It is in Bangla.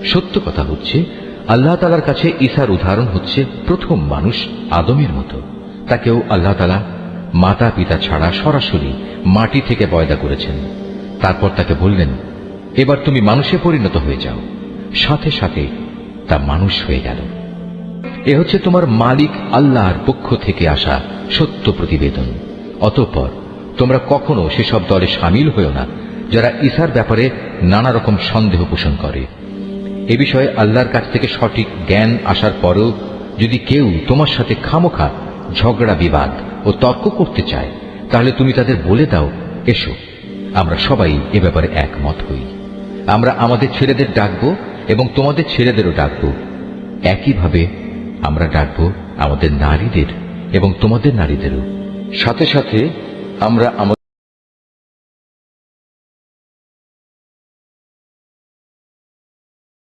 সত্য কথা হচ্ছে, আল্লাহ তাআলার কাছে ঈসার উদাহরণ হচ্ছে প্রথম মানুষ আদমের মতো। তাকেও আল্লাহ তাআলা মাতা পিতা ছাড়া সরাসরি মাটি থেকে পয়দা করেছেন। তারপর তাকে বললেন, এবার তুমি মানুষে পরিণত হয়ে যাও। সাথে সাথে তা মানুষ হয়ে গেল। এ হচ্ছে তোমার মালিক আল্লাহর পক্ষ থেকে আসা সত্য প্রতিবেদন। অতঃপর তোমরা কখনো সেসব দলে সামিল হয়েও না যারা ঈসার ব্যাপারে নানা রকম সন্দেহ পোষণ করে। এ বিষয়ে আল্লাহর কাছ থেকে সঠিক জ্ঞান আসার পরেও যদি কেউ তোমার সাথে খামোখা ঝগড়া বিবাদ ও তর্ক করতে চায়, তাহলে তুমি তাদের বলে দাও, এসো আমরা সবাই এ ব্যাপারে একমত হই। আমরা আমাদের ছেলেদের ডাকবো এবং তোমাদের ছেলেদেরও ডাকবো। একইভাবে আমরা ডাকবো আমাদের নারীদের এবং তোমাদের নারীদেরও। সাথে সাথে আমরা